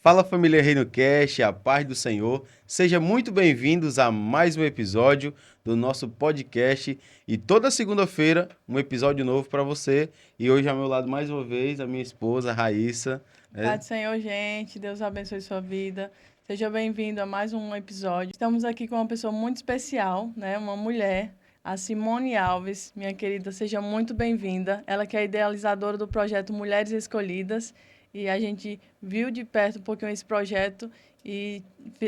Fala família Reino Cast, a paz do Senhor. Sejam muito bem-vindos a mais um episódio do nosso podcast. E toda segunda-feira, um episódio novo para você. E hoje ao meu lado, mais uma vez, a minha esposa, Raíssa. Paz do Senhor, gente. Deus abençoe sua vida. Seja bem-vindo a mais um episódio. Estamos aqui com uma pessoa muito especial, né? Uma mulher, a Simone Alves. Minha querida, seja muito bem-vinda. Ela que é idealizadora do projeto Mulheres Escolhidas. E a gente viu de perto um pouquinho esse projeto e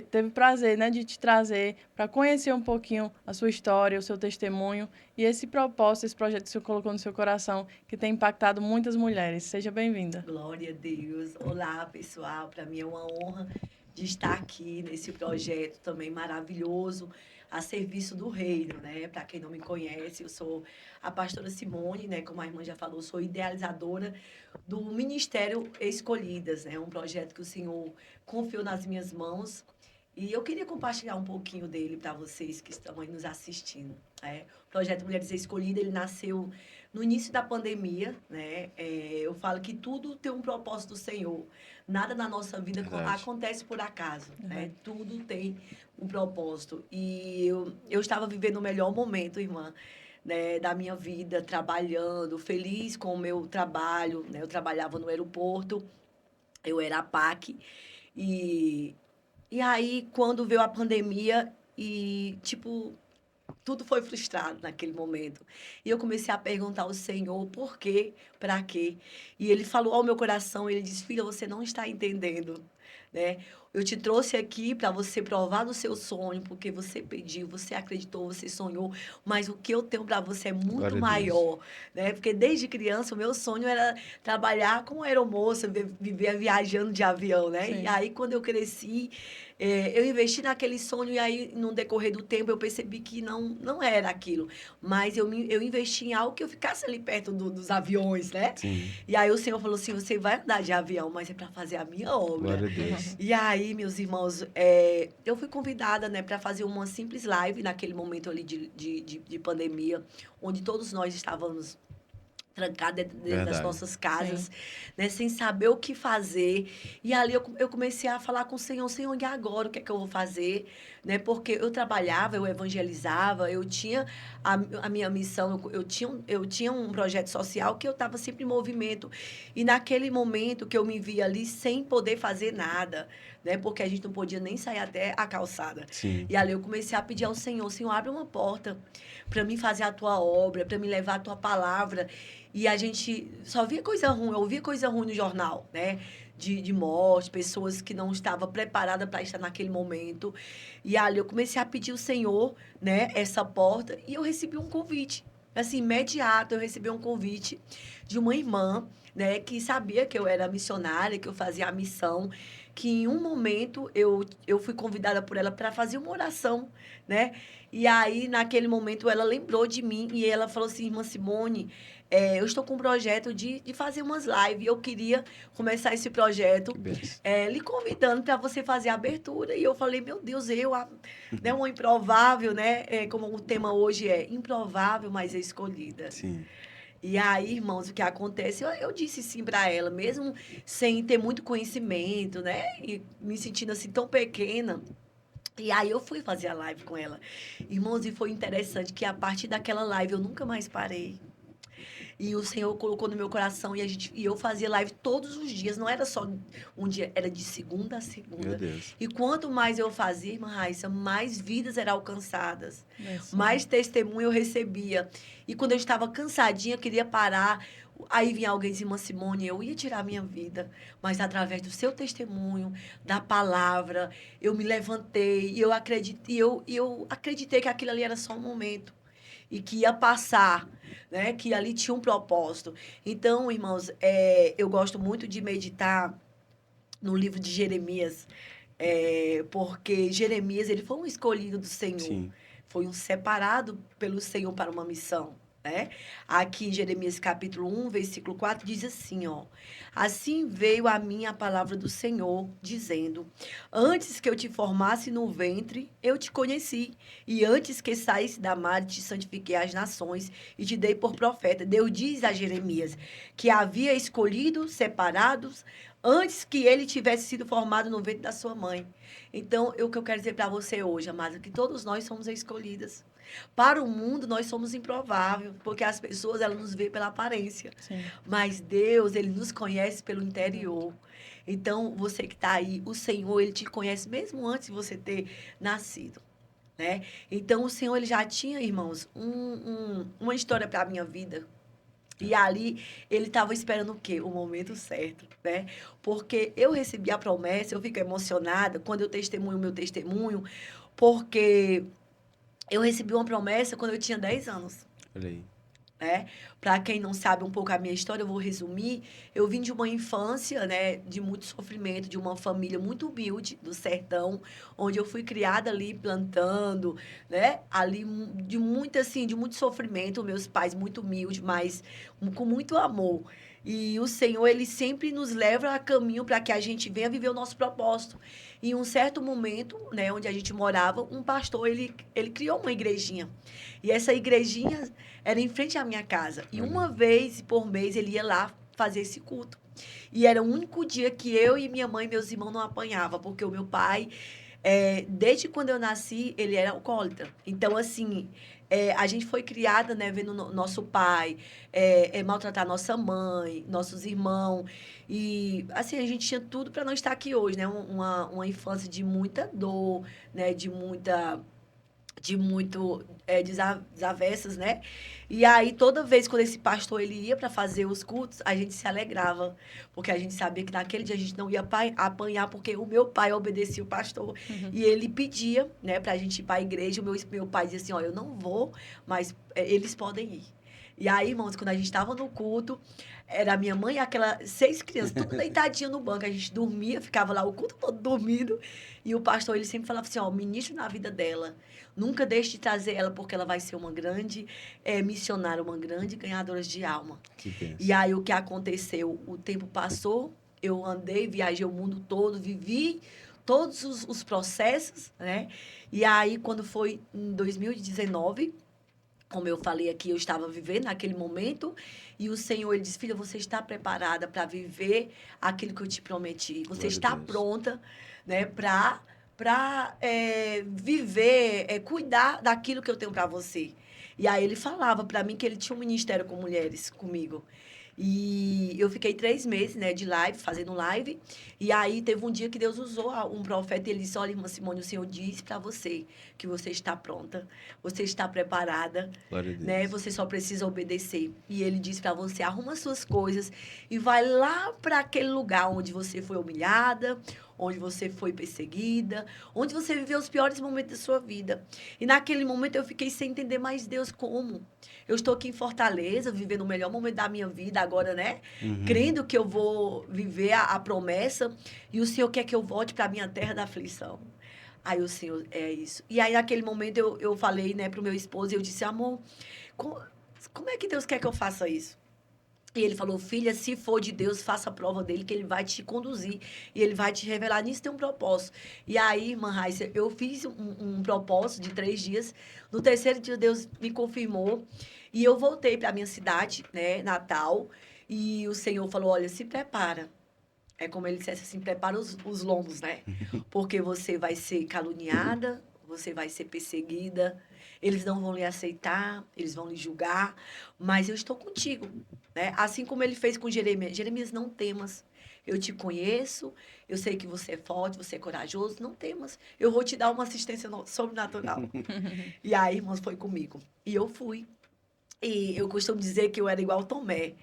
teve o prazer, né, de te trazer para conhecer um pouquinho a sua história, o seu testemunho e esse propósito, esse projeto que o Senhor colocou no seu coração, que tem impactado muitas mulheres. Seja bem-vinda. Glória a Deus. Olá, pessoal. Para mim é uma honra de estar aqui nesse projeto também maravilhoso, a serviço do reino, né? Para quem não me conhece, eu sou a pastora Simone, né? Como a irmã já falou, sou idealizadora do Ministério Escolhidas, né? Um projeto que o Senhor confiou nas minhas mãos. E eu queria compartilhar um pouquinho dele para vocês que estão aí nos assistindo. Né? O projeto Mulheres Escolhidas, ele nasceu no início da pandemia, né? Eu falo que tudo tem um propósito do Senhor. Nada na nossa vida Verdade. acontece por acaso, né? Tudo tem um propósito. E eu estava vivendo o melhor momento, irmã, né, da minha vida, trabalhando, feliz com o meu trabalho, né? Eu trabalhava no aeroporto, eu era a PAC. E, e aí, quando veio a pandemia, e, tipo, tudo foi frustrado naquele momento. E eu comecei a perguntar ao Senhor por quê, para quê. E ele falou ao meu coração, ele disse: "Filha, você não está entendendo, né? Eu te trouxe aqui para você provar do seu sonho, porque você pediu, você acreditou, você sonhou, mas o que eu tenho para você é muito Glória a Deus. maior, né? Porque desde criança o meu sonho era trabalhar como aeromoça, viver viajando de avião, né? E Sim. aí quando eu cresci, eu investi naquele sonho e aí, no decorrer do tempo, eu percebi que não era aquilo. Mas eu investi em algo que eu ficasse ali perto dos aviões, né? Sim, E aí o Senhor falou assim: você vai andar de avião, mas é para fazer a minha obra. glória a Deus. E aí, meus irmãos, eu fui convidada, né, para fazer uma simples live naquele momento ali de pandemia, onde todos nós estávamos trancados dentro das Verdade. nossas Sim. casas, né, sem saber o que fazer. E ali eu comecei a falar com o Senhor: Senhor, e agora o que é que eu vou fazer? Né, porque eu trabalhava, eu evangelizava, eu tinha a minha missão, eu tinha um projeto social que eu estava sempre em movimento. E naquele momento que eu me via ali sem poder fazer nada, né, porque a gente não podia nem sair até a calçada. Sim, E ali eu comecei a pedir ao Senhor: Senhor, abre uma porta para mim fazer a tua obra, para me levar a tua palavra. E a gente só via coisa ruim, eu ouvia coisa ruim no jornal, né? De morte, pessoas que não estavam preparadas para estar naquele momento. E ali eu comecei a pedir ao Senhor, né, essa porta, e eu recebi um convite. Assim, imediato, eu recebi um convite de uma irmã, né, que sabia que eu era missionária, que eu fazia a missão, que em um momento eu fui convidada por ela para fazer uma oração, né? E aí, naquele momento, ela lembrou de mim e ela falou assim: Irmã Simone, eu estou com um projeto de fazer umas lives. Eu queria começar esse projeto que benção. lhe convidando para você fazer a abertura. E eu falei: Meu Deus, né, uma improvável, né? Como o tema hoje é improvável, mas é escolhida. Sim, E aí, irmãos, o que acontece? Eu disse sim para ela, mesmo sem ter muito conhecimento, né? E me sentindo assim tão pequena. E aí eu fui fazer a live com ela. Irmãos, e foi interessante que a partir daquela live eu nunca mais parei. E o Senhor colocou no meu coração e eu fazia live todos os dias, não era só um dia, era de segunda a meu segunda. Deus. E quanto mais eu fazia, irmã Raíssa, mais vidas eram alcançadas, Isso. mais testemunho eu recebia. E quando eu estava cansadinha, queria parar, aí vinha alguém e dizia: Irmã Simone, eu ia tirar a minha vida, mas através do seu testemunho, da palavra, eu me levantei e eu acreditei que aquilo ali era só um momento e que ia passar, né? Que ali tinha um propósito. Então, irmãos, eu gosto muito de meditar no livro de Jeremias, porque Jeremias ele foi um escolhido do Senhor, Sim, foi um separado pelo Senhor para uma missão. Né? Aqui em Jeremias capítulo 1, versículo 4, diz assim, ó: Assim veio a mim a palavra do Senhor, dizendo: Antes que eu te formasse no ventre, eu te conheci, e antes que saísse da madre, te santifiquei às nações e te dei por profeta. Deus diz a Jeremias que havia escolhido, separados, antes que ele tivesse sido formado no ventre da sua mãe. Então, o que eu quero dizer para você hoje, amada, que todos nós somos escolhidas. Para o mundo, nós somos improváveis, porque as pessoas, elas nos veem pela aparência. Sim. Mas Deus, ele nos conhece pelo interior. Então, você que está aí, o Senhor, ele te conhece mesmo antes de você ter nascido. Né? Então, o Senhor, ele já tinha, irmãos, uma história para a minha vida. E ali, ele estava esperando o quê? O momento certo, né? Porque eu recebi a promessa, eu fico emocionada quando eu testemunho o meu testemunho, porque eu recebi uma promessa quando eu tinha 10 anos. Olha aí. Né? Para quem não sabe um pouco a minha história, eu vou resumir. Eu vim de uma infância, né, de muito sofrimento, de uma família muito humilde do sertão, onde eu fui criada ali plantando, né, ali de muito assim, de muito sofrimento, meus pais muito humildes, mas com muito amor. E o Senhor, ele sempre nos leva a caminho para que a gente venha viver o nosso propósito. Em um certo momento, né, onde a gente morava, um pastor, ele criou uma igrejinha. E essa igrejinha era em frente à minha casa. E uma vez por mês ele ia lá fazer esse culto. E era o único dia que eu e minha mãe e meus irmãos não apanhavam, porque o meu pai, desde quando eu nasci, ele era alcoólatra. Então, assim, a gente foi criada, né, vendo nosso pai maltratar nossa mãe, nossos irmãos. E, assim, a gente tinha tudo para não estar aqui hoje, né? Uma infância de muita dor, né? De muito desavenças, né? E aí, toda vez quando esse pastor ele ia para fazer os cultos, a gente se alegrava, porque a gente sabia que naquele dia a gente não ia apanhar, porque o meu pai obedecia o pastor. E ele pedia, né, para a gente ir para a igreja. O meu pai dizia assim, ó, eu não vou, mas eles podem ir. E aí, irmãos, quando a gente estava no culto, era a minha mãe e aquelas 6 crianças, tudo deitadinha no banco. A gente dormia, ficava lá o culto todo dormindo. E o pastor, ele sempre falava assim, ó, ministro na vida dela. Nunca deixe de trazer ela, porque ela vai ser uma grande missionária, uma grande ganhadora de alma. E aí, o que aconteceu? O tempo passou, eu andei, viajei o mundo todo, vivi todos os processos, né? E aí, quando foi em 2019... Como eu falei aqui, eu estava vivendo naquele momento e o Senhor, ele disse, filha, você está preparada para viver aquilo que eu te prometi. Você está pronta, né, para viver, cuidar daquilo que eu tenho para você. E aí ele falava para mim que ele tinha um ministério com mulheres comigo. E eu fiquei 3 meses, né, de live, fazendo live. E aí teve um dia que Deus usou um profeta e ele disse, olha, irmã Simone, o Senhor disse para você que você está pronta, você está preparada, né? Você só precisa obedecer. E ele disse para você, arruma suas coisas e vai lá para aquele lugar onde você foi humilhada, onde você foi perseguida, onde você viveu os piores momentos da sua vida. E naquele momento eu fiquei sem entender mais Deus como. Eu estou aqui em Fortaleza, vivendo o melhor momento da minha vida agora, né? Crendo que eu vou viver a promessa e o Senhor quer que eu volte para a minha terra da aflição. Aí o Senhor, é isso. E aí naquele momento eu falei, né, pro meu esposo, e eu disse, amor, como é que Deus quer que eu faça isso? E ele falou, filha, se for de Deus, faça a prova dele, que ele vai te conduzir. E ele vai te revelar. Nisso tem um propósito. E aí, irmã Raíssa, eu fiz um propósito de 3 dias. No 3º dia, Deus me confirmou. E eu voltei para a minha cidade, né, natal. E o Senhor falou, olha, se prepara. É como ele dissesse assim, prepara os lombos, né? Porque você vai ser caluniada, você vai ser perseguida. Eles não vão lhe aceitar, eles vão lhe julgar, mas eu estou contigo, né? Assim como ele fez com Jeremias. Jeremias, não temas. Eu te conheço, eu sei que você é forte, você é corajoso, não temas. Eu vou te dar uma assistência sobrenatural. E aí, irmãos, foi comigo. E eu fui. E eu costumo dizer que eu era igual Tomé.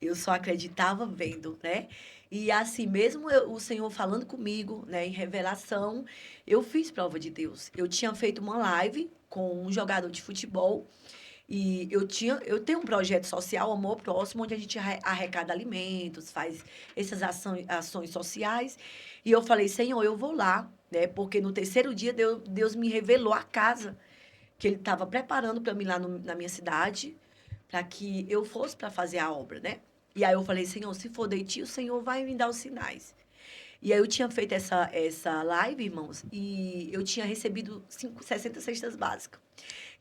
Eu só acreditava vendo, né? E assim, mesmo o Senhor falando comigo, né, em revelação, eu fiz prova de Deus. Eu tinha feito uma live com um jogador de futebol e eu tenho um projeto social, Amor Próximo, onde a gente arrecada alimentos, faz essas ações sociais. E eu falei, Senhor, eu vou lá, né? Porque no 3º dia Deus me revelou a casa que ele estava preparando para mim lá na minha cidade, para que eu fosse para fazer a obra, né? E aí eu falei, Senhor, se for de ti, o Senhor vai me dar os sinais. E aí eu tinha feito essa live, irmãos, e eu tinha recebido 60 cestas básicas.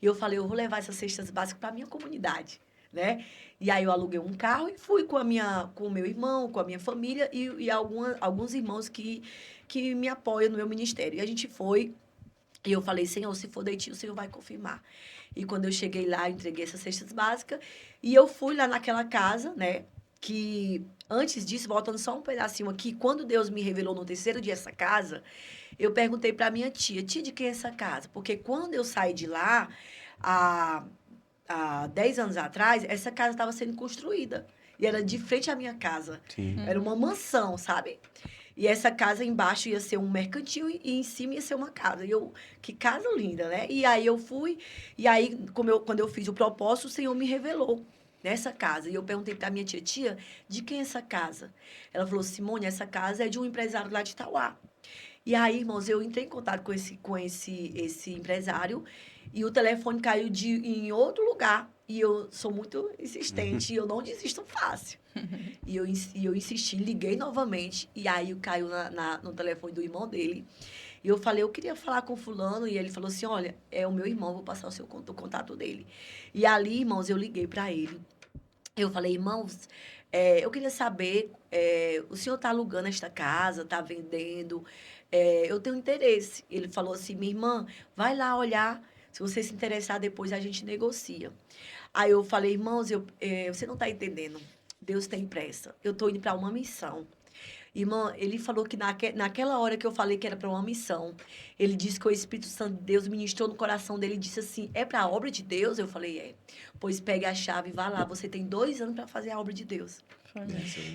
E eu falei, eu vou levar essas cestas básicas para a minha comunidade, né? E aí eu aluguei um carro e fui com com o meu irmão, com a minha família e alguns irmãos que me apoiam no meu ministério. E a gente foi, e eu falei, Senhor, se for de ti, o Senhor vai confirmar. E quando eu cheguei lá, eu entreguei essas cestas básicas, e eu fui lá naquela casa, né? Que antes disso, voltando só um pedacinho aqui, quando Deus me revelou no terceiro dia essa casa, eu perguntei para minha tia, de quem é essa casa? Porque quando eu saí de lá, há, há 10 anos atrás, essa casa estava sendo construída. E era de frente à minha casa. Sim. Era uma mansão, sabe? E essa casa embaixo ia ser um mercantil e em cima ia ser uma casa. E eu, que casa linda, né? E aí eu fui, e aí, quando eu fiz o propósito, o Senhor me revelou nessa casa. E eu perguntei para minha tia, de quem é essa casa? Ela falou, Simone, essa casa é de um empresário lá de Itauá. E aí, irmãos, eu entrei em contato com esse empresário e o telefone caiu em outro lugar. E eu sou muito insistente e eu não desisto fácil. E eu insisti, liguei novamente. E aí caiu no telefone do irmão dele. E eu falei, eu queria falar com fulano. E ele falou assim, olha, é o meu irmão, vou passar o contato dele. E ali, irmãos, eu liguei para ele. Eu falei, irmãos, eu queria saber, o senhor está alugando esta casa, está vendendo? Eu tenho interesse. Ele falou assim, minha irmã, vai lá olhar. Se você se interessar, depois a gente negocia. Aí eu falei, irmãos, você não está entendendo. Deus tem pressa. Eu estou indo para uma missão. Irmã, ele falou que naquela hora que eu falei que era para uma missão, ele disse que o Espírito Santo de Deus ministrou no coração dele e disse assim, é para a obra de Deus? Eu falei, é. Pois pegue a chave e vá lá, você tem 2 anos para fazer a obra de Deus.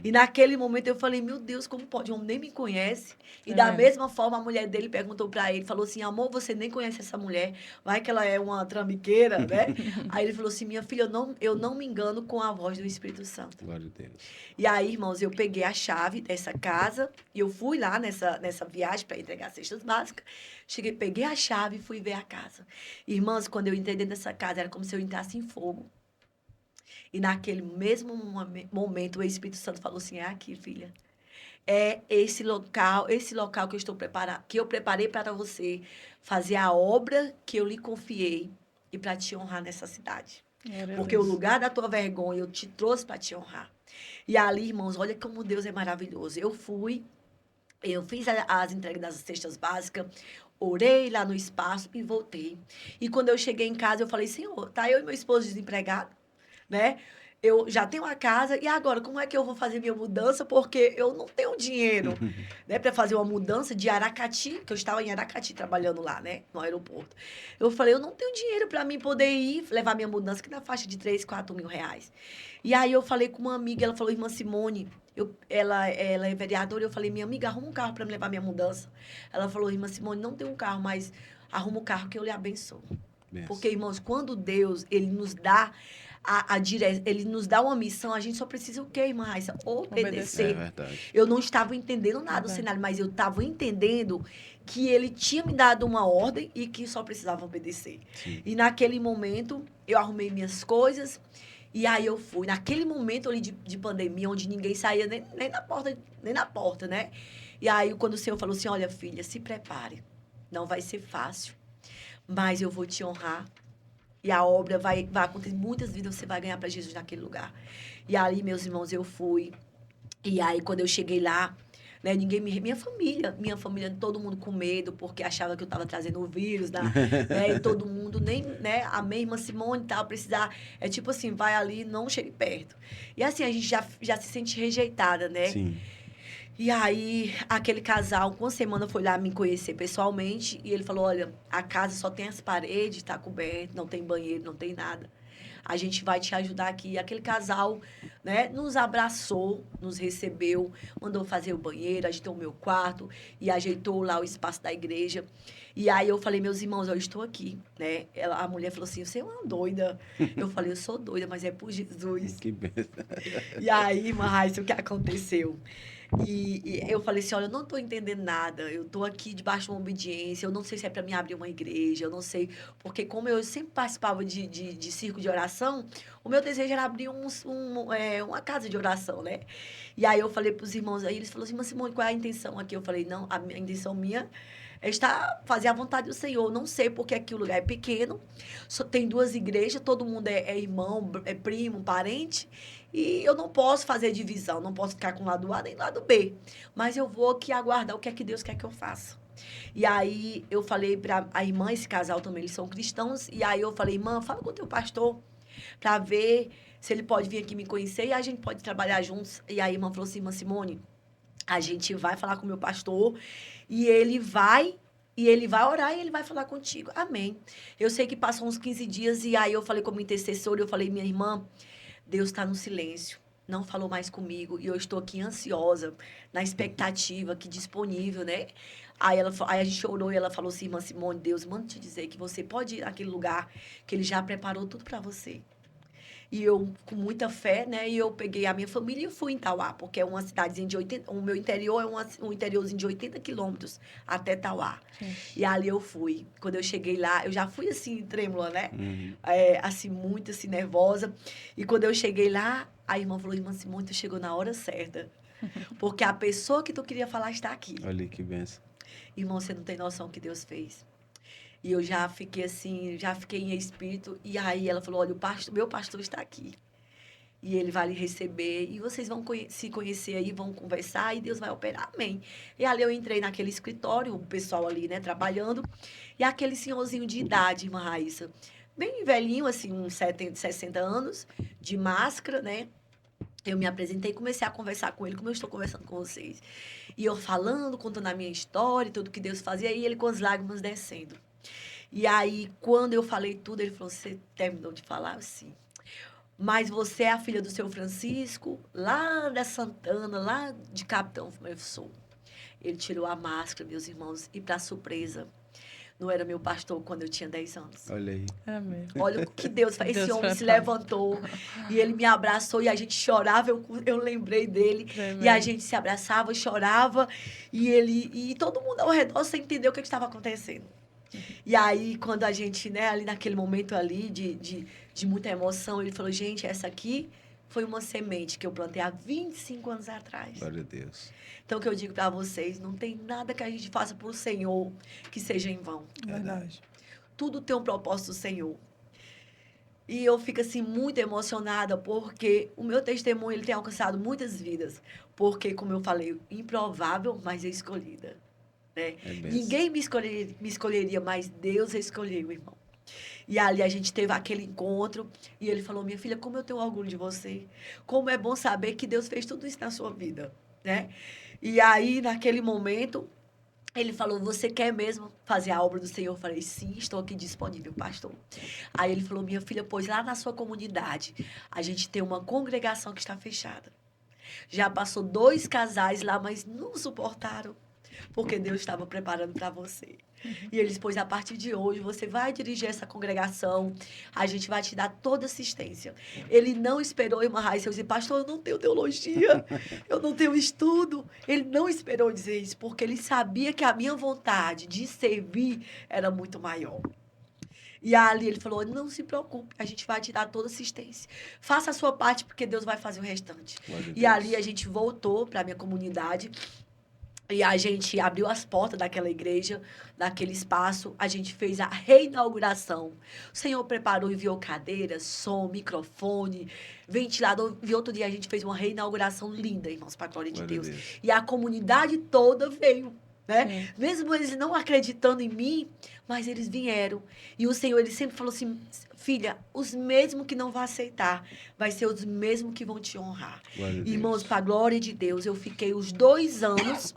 E naquele momento eu falei, meu Deus, como pode? O homem nem me conhece. E da mesma forma, a mulher dele perguntou para ele, falou assim, amor, você nem conhece essa mulher, vai que ela é uma trambiqueira, né? Aí ele falou assim, minha filha, eu não me engano com a voz do Espírito Santo. Glória a Deus. E aí, irmãos, eu peguei a chave dessa casa e eu fui lá nessa viagem para entregar cestas básicas. Cheguei, peguei a chave e fui ver a casa. Irmãs, quando eu entrei dentro dessa casa, era como se eu entrasse em fogo. E naquele mesmo momento, o Espírito Santo falou assim, é aqui, filha. É esse local que eu preparei para você fazer a obra que eu lhe confiei e para te honrar nessa cidade. Porque o lugar da tua vergonha eu te trouxe para te honrar. E ali, irmãos, olha como Deus é maravilhoso. Eu fiz as entregas das cestas básicas, orei lá no espaço e voltei. E quando eu cheguei em casa, eu falei, Senhor, tá eu e meu esposo desempregado, né? Eu já tenho a casa, e agora, como é que eu vou fazer minha mudança? Porque eu não tenho dinheiro, né, para fazer uma mudança de Aracati, que eu estava em Aracati trabalhando lá, né, no aeroporto. Eu falei, eu não tenho dinheiro para mim poder ir levar minha mudança, que na faixa de 3, 4 mil reais. E aí eu falei com uma amiga, ela falou, irmã Simone, ela é vereadora, eu falei, minha amiga, arruma um carro para me levar minha mudança. Ela falou, irmã Simone, não tem um carro, mas arruma um carro que eu lhe abençoo. Porque, irmãos, quando Deus, ele nos dá ele nos dá uma missão, a gente só precisa o quê, irmã Raíssa? Obedecer. É verdade. Eu não estava entendendo nada do cenário, mas eu estava entendendo que ele tinha me dado uma ordem e que só precisava obedecer. Sim. E naquele momento, eu arrumei minhas coisas e aí eu fui. Naquele momento ali de pandemia, onde ninguém saía nem na porta, né? E aí, quando o Senhor falou assim, olha, filha, se prepare. Não vai ser fácil, mas eu vou te honrar. E a obra vai acontecer, muitas vidas você vai ganhar para Jesus naquele lugar. E ali, meus irmãos, eu fui. E aí, quando eu cheguei lá, né, minha família, todo mundo com medo, porque achava que eu estava trazendo o vírus, né, e todo mundo, nem, né, a minha irmã Simone e tal, precisar, é tipo assim, vai ali, não chegue perto. E assim, a gente já se sente rejeitada, né? Sim. E aí, aquele casal, com uma semana, foi lá me conhecer pessoalmente. E ele falou, olha, a casa só tem as paredes, tá coberto, não tem banheiro, não tem nada. A gente vai te ajudar aqui. E aquele casal, né, nos abraçou, nos recebeu, mandou fazer o banheiro, ajeitou o meu quarto e ajeitou lá o espaço da igreja. E aí eu falei, meus irmãos, eu estou aqui, né? A mulher falou assim, você é uma doida. Eu falei, eu sou doida, mas é por Jesus. Que bênção. E aí, irmã Raíssa, o que aconteceu? E eu falei assim, olha, eu não estou entendendo nada, eu estou aqui debaixo de uma obediência, eu não sei se é para mim abrir uma igreja, eu não sei, porque como eu sempre participava de círculo de oração, o meu desejo era abrir uma casa de oração, né? E aí eu falei para os irmãos, aí eles falaram assim, mas Simone, qual é a intenção aqui? Eu falei, não, a intenção minha é estar, fazer a vontade do Senhor, eu não sei porque aqui o lugar é pequeno, só tem 2 igrejas, todo mundo é irmão, é primo, parente, e eu não posso fazer divisão, não posso ficar com o lado A nem o lado B. Mas eu vou aqui aguardar o que é que Deus quer que eu faça. E aí eu falei para a irmã, esse casal também, eles são cristãos, e aí eu falei, irmã, fala com o teu pastor para ver se ele pode vir aqui me conhecer e a gente pode trabalhar juntos. E aí a irmã falou assim, irmã Simone, a gente vai falar com o meu pastor e ele vai orar e ele vai falar contigo. Amém. Eu sei que passou uns 15 dias e aí eu falei como intercessora, eu falei, minha irmã, Deus está no silêncio, não falou mais comigo e eu estou aqui ansiosa, na expectativa, aqui disponível, né? Aí a gente orou e ela falou assim, irmã Simone, Deus manda te dizer que você pode ir naquele lugar que ele já preparou tudo para você. E eu, com muita fé, né? E eu peguei a minha família e fui em Tauá, porque é uma cidadezinha de 80... O meu interior é um interiorzinho de 80 quilômetros até Tauá. Sim. E ali eu fui. Quando eu cheguei lá, eu já fui assim, trêmula, né? Assim, muito assim, nervosa. E quando eu cheguei lá, a irmã falou, irmã Simone, tu chegou na hora certa. Porque a pessoa que tu queria falar está aqui. Olha que benção. Irmão, você não tem noção do que Deus fez. E eu já fiquei assim, já fiquei em espírito. E aí ela falou, olha, meu pastor está aqui. E ele vai lhe receber. E vocês vão se conhecer aí, vão conversar e Deus vai operar. Amém. E ali eu entrei naquele escritório, o pessoal ali, né, trabalhando. E aquele senhorzinho de idade, irmã Raíssa, bem velhinho, assim, uns 70, 60 anos, de máscara, né? Eu me apresentei e comecei a conversar com ele, como eu estou conversando com vocês. E eu falando, contando a minha história, tudo que Deus fazia, e ele com as lágrimas descendo. E aí, quando eu falei tudo, ele falou, você terminou de falar? Sim. Mas você é a filha do seu Francisco, lá da Santana, lá de Capitão? Eu sou. Ele tirou a máscara, meus irmãos, e para surpresa, não era meu pastor quando eu tinha 10 anos. Olha aí. É mesmo. Olha o que Deus faz. Esse Deus homem se prepara. levantou e ele me abraçou e a gente chorava. Eu lembrei dele. Tremendo. E a gente se abraçava, chorava. E todo mundo ao redor sem entender o que estava acontecendo. E aí, quando a gente, né, ali naquele momento ali de muita emoção, ele falou, gente, essa aqui foi uma semente que eu plantei há 25 anos atrás. Glória a Deus. Então, o que eu digo para vocês, não tem nada que a gente faça por Senhor que seja em vão. Verdade. Tudo tem um propósito do Senhor. E eu fico, assim, muito emocionada, porque o meu testemunho, ele tem alcançado muitas vidas. Porque, como eu falei, improvável, mas escolhida. Né? É benção. Ninguém me escolheria, mas Deus escolheu, irmão. E ali a gente teve aquele encontro, e ele falou, minha filha, como eu tenho orgulho de você. Como é bom saber que Deus fez tudo isso na sua vida, né? E aí, naquele momento, ele falou, você quer mesmo fazer a obra do Senhor? Eu falei, sim, estou aqui disponível, pastor. Aí ele falou, minha filha, pois lá na sua comunidade, a gente tem uma congregação que está fechada. Já passou 2 casais lá, mas não suportaram, porque Deus estava preparando para você. E ele disse, pois a partir de hoje você vai dirigir essa congregação, a gente vai te dar toda assistência. Ele não esperou, irmã Raíssa, eu disse, pastor, eu não tenho teologia, eu não tenho estudo. Ele não esperou dizer isso, porque ele sabia que a minha vontade de servir era muito maior. E ali ele falou, não se preocupe, a gente vai te dar toda assistência. Faça a sua parte, porque Deus vai fazer o restante. Glória a E Deus. ali a gente voltou para a minha comunidade. E a gente abriu as portas daquela igreja, daquele espaço. A gente fez a reinauguração. O Senhor preparou, enviou cadeiras, som, microfone, ventilador. E outro dia a gente fez uma reinauguração linda, irmãos, para a glória de Glória a Deus. Deus. E a comunidade toda veio, né? Sim. Mesmo eles não acreditando em mim, mas eles vieram. E o Senhor, ele sempre falou assim, filha, os mesmos que não vão aceitar, vai ser os mesmos que vão te honrar. Glória a Deus. Irmãos, para a glória de Deus, eu fiquei os 2 anos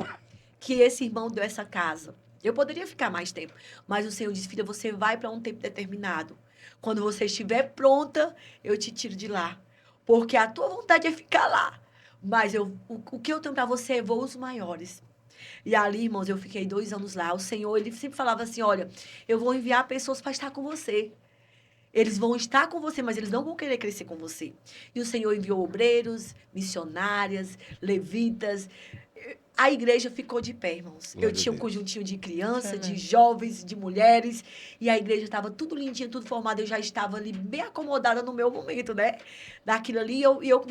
que esse irmão deu essa casa. Eu poderia ficar mais tempo, mas o Senhor disse, filha, você vai para um tempo determinado. Quando você estiver pronta, eu te tiro de lá. Porque a tua vontade é ficar lá. Mas o que eu tenho para você é voos maiores. E ali, irmãos, eu fiquei 2 anos lá. O Senhor, ele sempre falava assim, olha, eu vou enviar pessoas para estar com você. Eles vão estar com você, mas eles não vão querer crescer com você. E o Senhor enviou obreiros, missionárias, levitas, A igreja ficou de pé, irmãos. Glória Eu tinha a um Deus. conjuntinho de criança, de Amém. jovens, de mulheres, e a igreja estava tudo lindinha, tudo formado. Eu já estava ali bem acomodada no meu momento, né? Daquilo ali,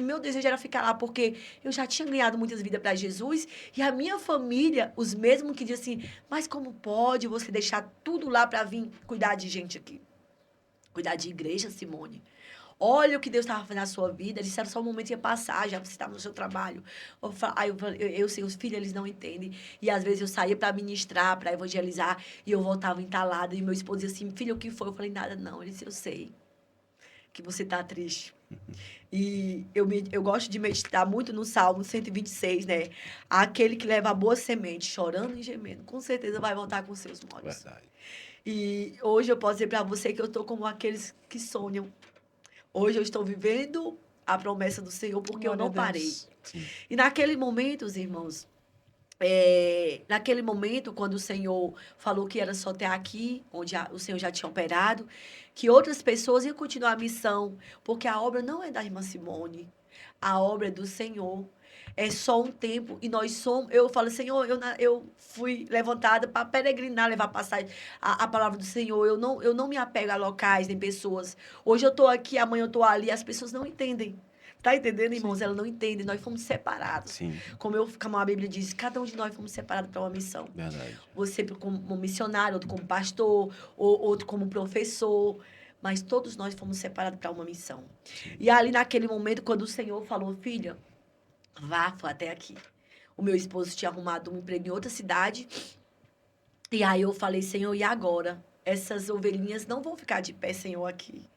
meu desejo era ficar lá, porque eu já tinha ganhado muitas vidas para Jesus, e a minha família, os mesmos que diziam assim, mas como pode você deixar tudo lá para vir cuidar de gente aqui? Cuidar de igreja, Simone? Olha o que Deus estava fazendo na sua vida. Eles disseram só um momento ia passar, já você estava no seu trabalho. Aí eu sei, os filhos, eles não entendem. E às vezes eu saía para ministrar, para evangelizar, e eu voltava entalada. E meu esposo dizia assim, filho, o que foi? Eu falei, nada não. Ele disse, eu sei que você está triste. E eu gosto de meditar muito no Salmo 126, né? Aquele que leva a boa semente, chorando e gemendo, com certeza vai voltar com seus molhos. Verdade. E hoje eu posso dizer para você que eu estou como aqueles que sonham. Hoje eu estou vivendo a promessa do Senhor porque eu Glória a não parei. Deus. Sim. E naquele momento, os irmãos, naquele momento, quando o Senhor falou que era só até aqui, onde o Senhor já tinha operado, que outras pessoas iam continuar a missão, porque a obra não é da irmã Simone, a obra é do Senhor. É só um tempo. E nós somos. Eu falo, Senhor, eu fui levantada para peregrinar, levar passagem, a palavra do Senhor. Eu não me apego a locais nem pessoas. Hoje eu estou aqui, amanhã eu estou ali. As pessoas não entendem. Tá entendendo, irmãos? Sim. Elas não entendem. Nós fomos separados. Sim, Como a Bíblia diz, cada um de nós fomos separados para uma missão. verdade. Você como missionário, outro como pastor, outro como professor. Mas todos nós fomos separados para uma missão. E ali naquele momento, quando o Senhor falou, filha, vá, foi até aqui. O meu esposo tinha arrumado um emprego em outra cidade. E aí eu falei, Senhor, e agora? Essas ovelhinhas não vão ficar de pé, Senhor, aqui.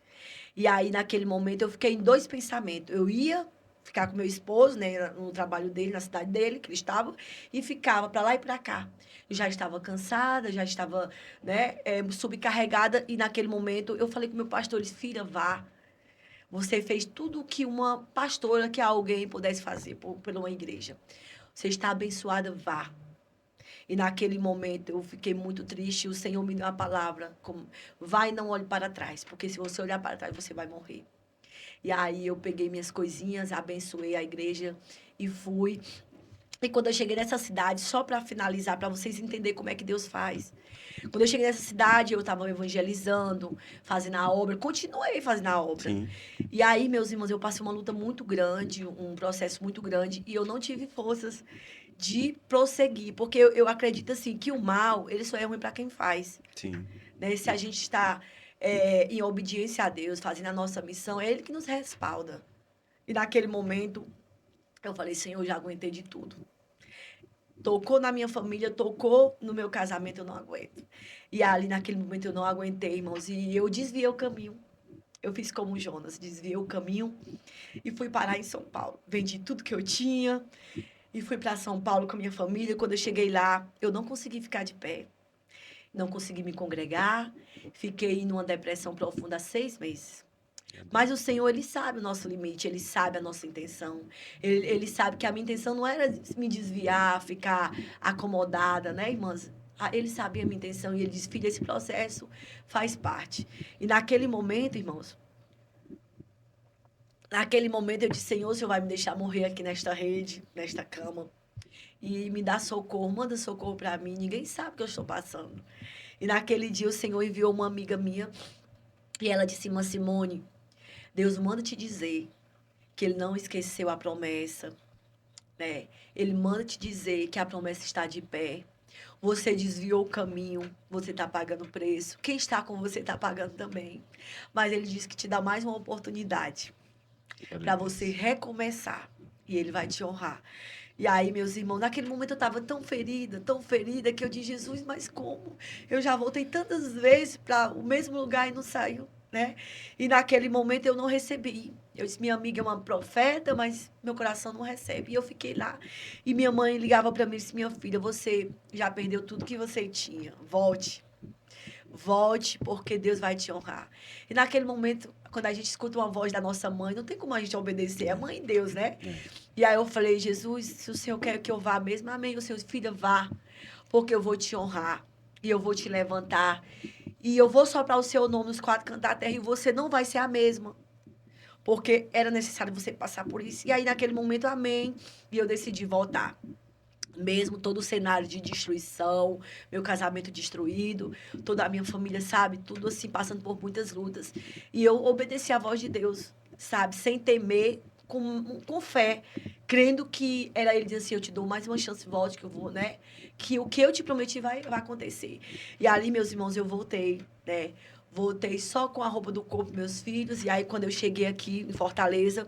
E aí, naquele momento, eu fiquei em dois pensamentos. Eu ia ficar com meu esposo, né, no trabalho dele, na cidade dele, que ele estava, e ficava para lá e para cá. Eu já estava cansada, já estava, né, subcarregada, e naquele momento eu falei com meu pastor, ele disse, filha, vá. Você fez tudo o que uma pastora, que alguém pudesse fazer por uma igreja. Você está abençoada, vá. E naquele momento eu fiquei muito triste. O Senhor me deu uma palavra, como, vai e não olhe para trás, porque se você olhar para trás, você vai morrer. E aí eu peguei minhas coisinhas, abençoei a igreja e fui. E quando eu cheguei nessa cidade, só para finalizar, para vocês entenderem como é que Deus faz. Quando eu cheguei nessa cidade, eu estava evangelizando, fazendo a obra, continuei fazendo a obra. Sim, E aí, meus irmãos, eu passei uma luta muito grande, um processo muito grande, e eu não tive forças de prosseguir, porque eu acredito assim que o mal, ele só é ruim para quem faz, sim. né? Se a gente está em obediência a Deus, fazendo a nossa missão, é Ele que nos respalda. E naquele momento, eu falei, Senhor, eu já aguentei de tudo. Tocou na minha família, tocou no meu casamento, eu não aguento. E ali, naquele momento, eu não aguentei, irmãos, e eu desviei o caminho. Eu fiz como Jonas, desviei o caminho e fui parar em São Paulo. Vendi tudo que eu tinha e fui para São Paulo com a minha família. Quando eu cheguei lá, eu não consegui ficar de pé. Não consegui me congregar. Fiquei numa depressão profunda há 6 meses. Mas o Senhor, Ele sabe o nosso limite, Ele sabe a nossa intenção. Ele sabe que a minha intenção não era me desviar, ficar acomodada, né, irmãs? Ele sabia a minha intenção e Ele disse, filha, esse processo faz parte. E naquele momento, irmãos, eu disse, Senhor, o Senhor vai me deixar morrer aqui nesta rede, nesta cama. E me dá socorro, manda socorro para mim. Ninguém sabe o que eu estou passando. E naquele dia o Senhor enviou uma amiga minha e ela disse, irmã Simone, Deus manda te dizer que Ele não esqueceu a promessa, né? Ele manda te dizer que a promessa está de pé. Você desviou o caminho, você está pagando preço. Quem está com você está pagando também. Mas Ele diz que te dá mais uma oportunidade para você recomeçar. E Ele vai te honrar. E aí, meus irmãos, naquele momento eu estava tão ferida, que eu disse, Jesus, mas como? Eu já voltei tantas vezes para o mesmo lugar e não saiu, né? E naquele momento eu não recebi. Eu disse, minha amiga é uma profeta, mas meu coração não recebe. E eu fiquei lá. E minha mãe ligava para mim e disse, minha filha, você já perdeu tudo que você tinha. Volte. Volte, porque Deus vai te honrar. E naquele momento, quando a gente escuta uma voz da nossa mãe, não tem como a gente obedecer. É a mãe de Deus, né? E aí eu falei, Jesus, se o Senhor quer que eu vá mesmo, amém. O Senhor, filha, vá, porque eu vou te honrar. E eu vou te levantar. E eu vou soprar o seu nome nos 4 cantos da terra e você não vai ser a mesma. Porque era necessário você passar por isso. E aí, naquele momento, amém. E eu decidi voltar. mesmo todo o cenário de destruição, meu casamento destruído, toda a minha família, sabe? Tudo assim, passando por muitas lutas. E eu obedeci à voz de Deus, sabe? Sem temer, com fé, crendo que era ele dizendo assim, eu te dou mais uma chance, volte que eu vou, né? Que o que eu te prometi vai acontecer. E ali, meus irmãos, eu voltei, né? Voltei só com a roupa do corpo dos meus filhos. E aí, quando eu cheguei aqui em Fortaleza,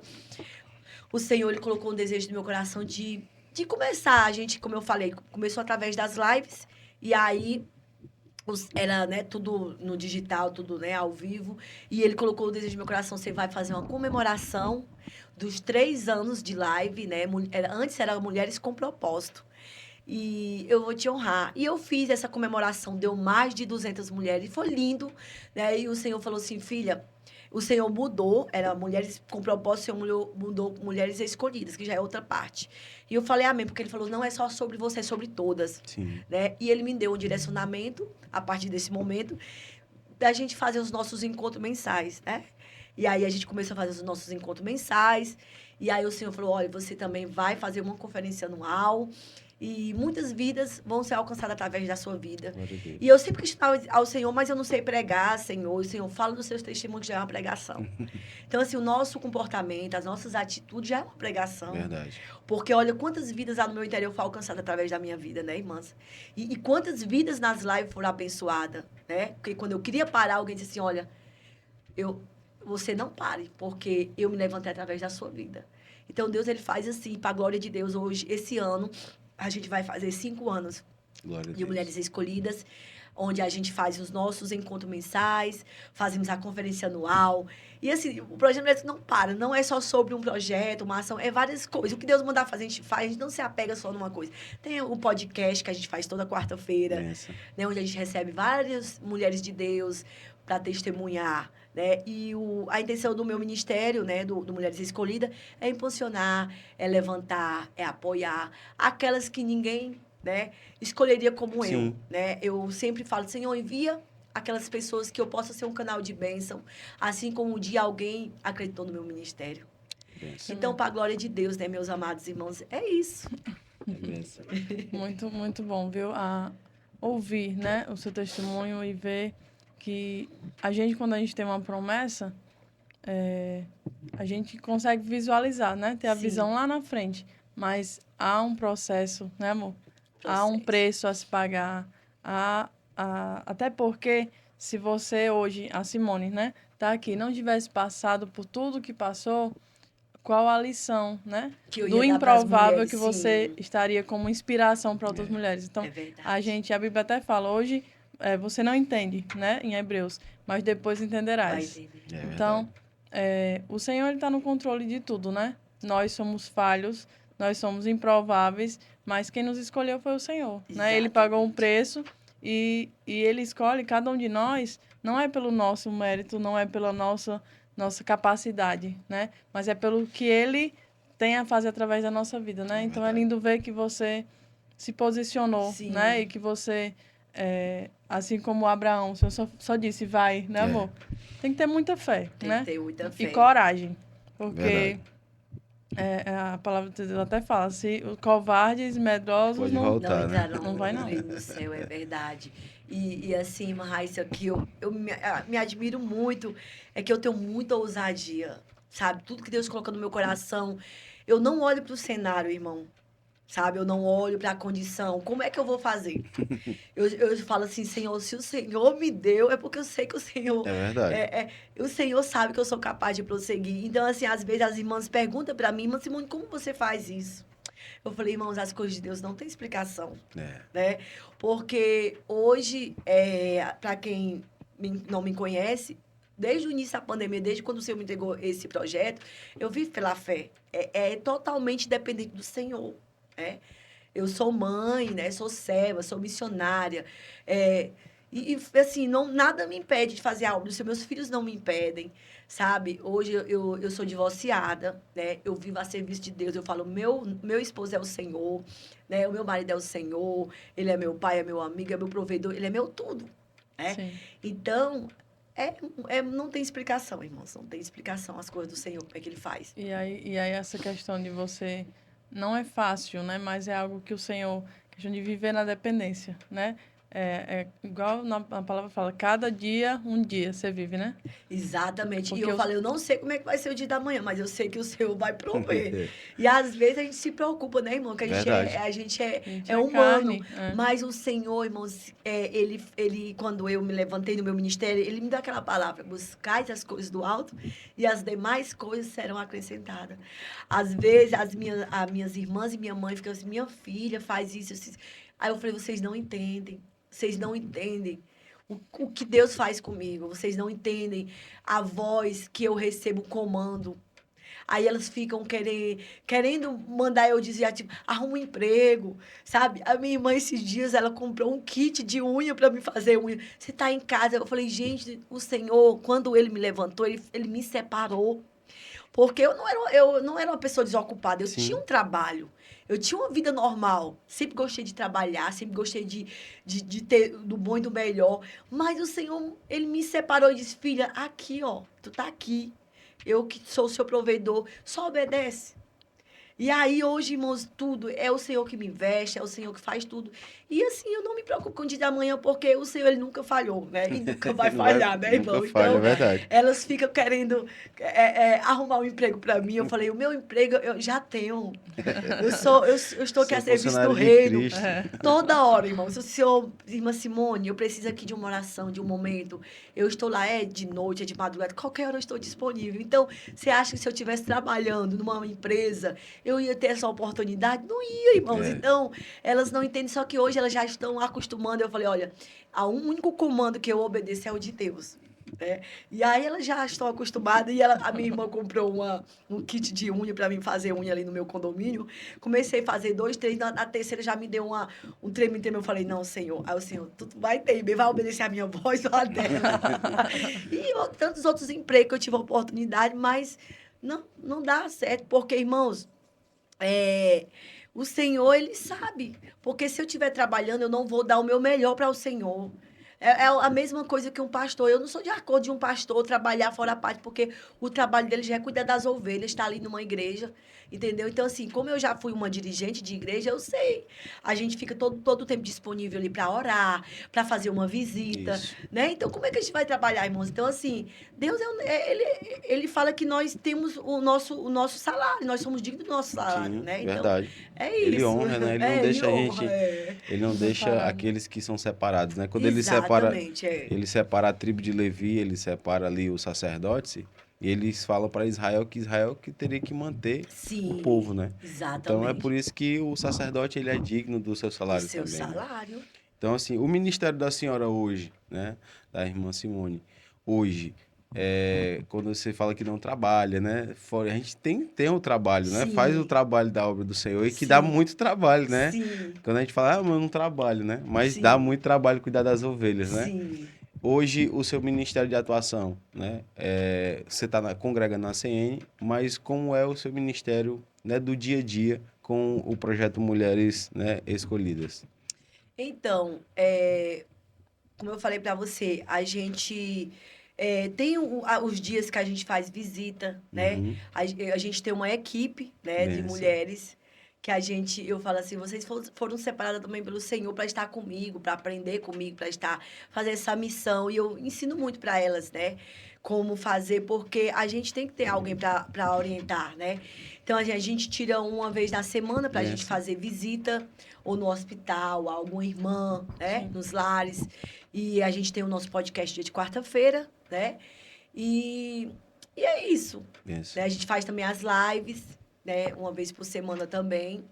o Senhor, ele colocou um desejo no meu coração de começar. A gente, como eu falei, começou através das lives. E aí, era, né, tudo no digital, tudo, né, ao vivo. E ele colocou o desejo no meu coração, você vai fazer uma comemoração dos 3 anos de live, né? Antes era Mulheres com Propósito. E eu vou te honrar. E eu fiz essa comemoração, deu mais de 200 mulheres. E foi lindo, né? E o Senhor falou assim, filha, o Senhor mudou, era Mulheres com Propósito, o Senhor mudou Mulheres Escolhidas, que já é outra parte. E eu falei amém, porque ele falou, não é só sobre você, é sobre todas. Sim. Né? E ele me deu um direcionamento, a partir desse momento, da gente fazer os nossos encontros mensais, né? E aí a gente começou a fazer os nossos encontros mensais. E aí o Senhor falou, olha, você também vai fazer uma conferência anual. E muitas vidas vão ser alcançadas através da sua vida. E eu sempre questionava ao Senhor, mas eu não sei pregar, Senhor. O Senhor fala dos seus testemunhos, já é uma pregação. Então, assim, o nosso comportamento, as nossas atitudes já é uma pregação. Verdade. Porque olha quantas vidas lá no meu interior foram alcançadas através da minha vida, né, irmãs? E quantas vidas nas lives foram abençoadas, né? Porque quando eu queria parar, alguém disse assim, olha, você não pare, porque eu me levantei através da sua vida. Então, Deus, ele faz assim, para a glória de Deus, hoje, esse ano, a gente vai fazer 5 anos de Mulheres Escolhidas, onde a gente faz os nossos encontros mensais, fazemos a conferência anual. E, assim, o projeto Mulheres não para, não é só sobre um projeto, uma ação, é várias coisas. O que Deus mandar fazer, a gente faz, a gente não se apega só numa coisa. Tem o podcast que a gente faz toda quarta-feira, né, onde a gente recebe várias mulheres de Deus para testemunhar, né? E a intenção do meu ministério, né, do Mulheres Escolhidas, é impulsionar, é levantar, é apoiar aquelas que ninguém, né, escolheria como eu, né? Eu sempre falo, Senhor, envia aquelas pessoas que eu possa ser um canal de bênção, assim como um dia alguém acreditou no meu ministério. Então, para a glória de Deus, né, meus amados irmãos, é isso. Muito, muito bom, viu? Ouvir, né, o seu testemunho e ver que quando a gente tem uma promessa, a gente consegue visualizar, né? Ter a visão lá na frente. Mas há um processo, né, amor? Há um preço a se pagar. Até porque, se você hoje, a Simone, né, tá aqui, não tivesse passado por tudo que passou, qual a lição, né? Do improvável mulheres, que você estaria como inspiração para outras mulheres. Então, a Bíblia até fala, hoje você não entende, né, em Hebreus, mas depois entenderás. Então, o Senhor está no controle de tudo, né? Nós somos falhos, nós somos improváveis, mas quem nos escolheu foi o Senhor, né? Ele pagou um preço e Ele escolhe cada um de nós, não é pelo nosso mérito, não é pela nossa capacidade, né? Mas é pelo que Ele tem a fazer através da nossa vida, né? Então, é lindo ver que você se posicionou, né? E que você, assim como Abraão, o Senhor só disse, vai, né, amor? Tem que ter muita fé, né? Tem que ter muita fé. E coragem, porque a palavra de Deus até fala, se os covardes, medrosos, não entrarão não vai, não. no reino do céu, é verdade. E assim, irmã Raíssa, que eu me admiro muito, é que eu tenho muita ousadia, sabe? Tudo que Deus coloca no meu coração. Eu não olho para o cenário, irmão, sabe? Eu não olho para a condição. Como é que eu vou fazer? Eu falo assim, Senhor, se o Senhor me deu, é porque eu sei que o Senhor... É verdade. O Senhor sabe que eu sou capaz de prosseguir. Então, assim, às vezes as irmãs perguntam para mim, irmã Simone, como você faz isso? Eu falei, irmãos, as coisas de Deus não tem explicação. Né? Porque hoje, para quem não me conhece, desde o início da pandemia, desde quando o Senhor me entregou esse projeto, eu vivo pela fé. É totalmente dependente do Senhor. Né? Eu sou mãe, né? Sou serva, sou missionária. Assim, nada me impede de fazer algo. Meus filhos não me impedem, sabe? Hoje eu sou divorciada, né? Eu vivo a serviço de Deus. Eu falo, meu esposo é o Senhor, né? O meu marido é o Senhor. Ele é meu pai, é meu amigo, é meu provedor. Ele é meu tudo, né? Sim. Então, não tem explicação, irmãos. Não tem explicação as coisas do Senhor, como é que Ele faz. E aí essa questão de você não é fácil, né? Mas é algo que o Senhor, questão de viver na dependência, né? É igual a palavra fala, cada dia, um dia você vive, né? Exatamente. E Porque eu falei, eu não sei como é que vai ser o dia da manhã, mas eu sei que o Senhor vai prover. E às vezes a gente se preocupa, né, irmão? Que Verdade. a gente a gente é é humano. carne. É. Mas o Senhor, irmãos, quando eu me levantei no meu ministério, ele me deu aquela palavra: buscais as coisas do alto e as demais coisas serão acrescentadas. Às vezes, as minhas irmãs e minha mãe ficam assim, minha filha faz isso, isso. Aí eu falei, vocês não entendem. Vocês não entendem o que Deus faz comigo. Vocês não entendem a voz que eu recebo comando. Aí elas ficam querendo mandar eu dizer, tipo, arruma um emprego, sabe? A minha irmã, esses dias, ela comprou um kit de unha para me fazer unha. Você tá em casa? Eu falei, gente, o Senhor, quando Ele me levantou, Ele me separou. Porque eu não era uma pessoa desocupada, eu tinha Sim. um trabalho, eu tinha uma vida normal. Sempre gostei de trabalhar, sempre gostei de ter do bom e do melhor. Mas o Senhor, Ele me separou e disse, filha, aqui, ó, tu tá aqui. Eu que sou o seu provedor, só obedece. E aí, hoje, irmãos, tudo é o Senhor que me veste, é o Senhor que faz tudo. E assim, eu não me preocupo com o dia da manhã, porque o Senhor, ele nunca falhou, né? E nunca vai Não vai, falhar, né, nunca irmão? falha, é Então, verdade. elas ficam querendo arrumar um emprego para mim. Eu falei, o meu emprego eu já tenho. Eu estou aqui a Sou serviço do funcionário de reino. Cristo. Toda hora, irmão. Se o senhor, irmã Simone, eu preciso aqui de uma oração, de um momento. Eu estou lá, é de noite, é de madrugada, qualquer hora eu estou disponível. Então, você acha que se eu estivesse trabalhando numa empresa, eu ia ter essa oportunidade? Não ia, irmãos. É. Então, elas não entendem, só que hoje elas já estão acostumando. Eu falei, olha, o único comando que eu obedeço é o de Deus. Né? E aí elas já estão acostumadas. E a minha irmã comprou um kit de unha para mim fazer unha ali no meu condomínio. Comecei a fazer 2, 3. Na terceira já me deu um treme-treme. Eu falei, não, Senhor. Aí o Senhor, tu vai ter, vai obedecer a minha voz ou a dela. E tantos outros empregos que eu tive a oportunidade, mas não dá certo. Porque, irmãos, o Senhor, Ele sabe. Porque se eu estiver trabalhando, eu não vou dar o meu melhor para o Senhor. É a mesma coisa que um pastor. Eu não sou de acordo de um pastor trabalhar fora a parte, porque o trabalho dele já é cuidar das ovelhas, estar ali numa igreja, entendeu? Então, assim, como eu já fui uma dirigente de igreja, eu sei. A gente fica todo o tempo disponível ali para orar, para fazer uma visita, Isso. né? Então, como é que a gente vai trabalhar, irmãos? Então, assim, Deus, ele fala que nós temos o nosso salário, nós somos dignos do nosso salário, Sim, né? Então, verdade. é Ele isso. honra, né? Ele não deixa a gente. É. Ele não deixa Separado. aqueles que são separados, né? Quando Exatamente, ele separa a tribo de Levi, ele separa ali os sacerdotes, e eles falam para Israel que teria que manter Sim, o povo, né? Então é exatamente. por isso que o sacerdote ele é digno do seu Do salário seu também, né? salário. Então assim, o ministério da senhora hoje, né, da irmã Simone, hoje quando você fala que não trabalha, né? A gente tem o trabalho, né? Faz o Sim, trabalho da obra do Senhor e que dá sim, muito trabalho, né? sim, Quando a gente fala, mas eu não trabalho, né? Mas dá sim, muito trabalho cuidar das ovelhas, né? sim. Hoje, o seu ministério de atuação, né? Você está congregando na CN, mas como é o seu ministério, né, do dia a dia com o projeto Mulheres, né, Escolhidas? Então, como eu falei para você, a gente tem os dias que a gente faz visita, né? Uhum. A gente tem uma equipe, né, de Benção. mulheres que eu falo assim, vocês foram separadas também pelo Senhor para estar comigo, para aprender comigo, para fazer essa missão. E eu ensino muito para elas, né? Como fazer, porque a gente tem que ter alguém para orientar, né? Então, a gente tira uma vez na semana para a gente Benção. fazer visita, ou no hospital, alguma irmã, né? Sim. Nos lares. E a gente tem o nosso podcast dia de quarta-feira, né? E, e é isso. Benção. Né? A gente faz também as lives, né? Uma vez por semana também.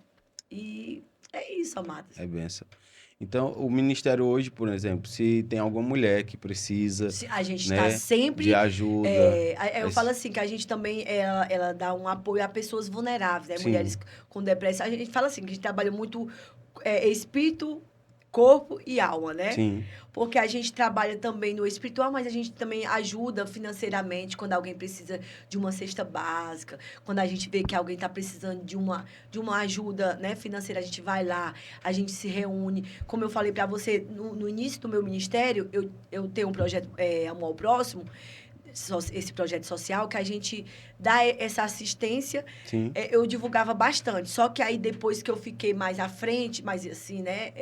E é isso, amadas. É benção. Então, o ministério hoje, por exemplo, se tem alguma mulher que precisa, A gente está né, sempre. de ajuda, Eu falo assim, que a gente também ela dá um apoio a pessoas vulneráveis, né? sim, Mulheres com depressão. A gente fala assim, que a gente trabalha muito espírito, corpo e alma, né? sim, Porque a gente trabalha também no espiritual, mas a gente também ajuda financeiramente quando alguém precisa de uma cesta básica, quando a gente vê que alguém está precisando de uma ajuda, né, financeira, a gente vai lá, a gente se reúne. Como eu falei para você, no início do meu ministério, eu tenho um projeto Amor ao Próximo. esse projeto social, que a gente dá essa assistência. Sim. Eu divulgava bastante. Só que aí, depois que eu fiquei mais à frente, mais assim, né?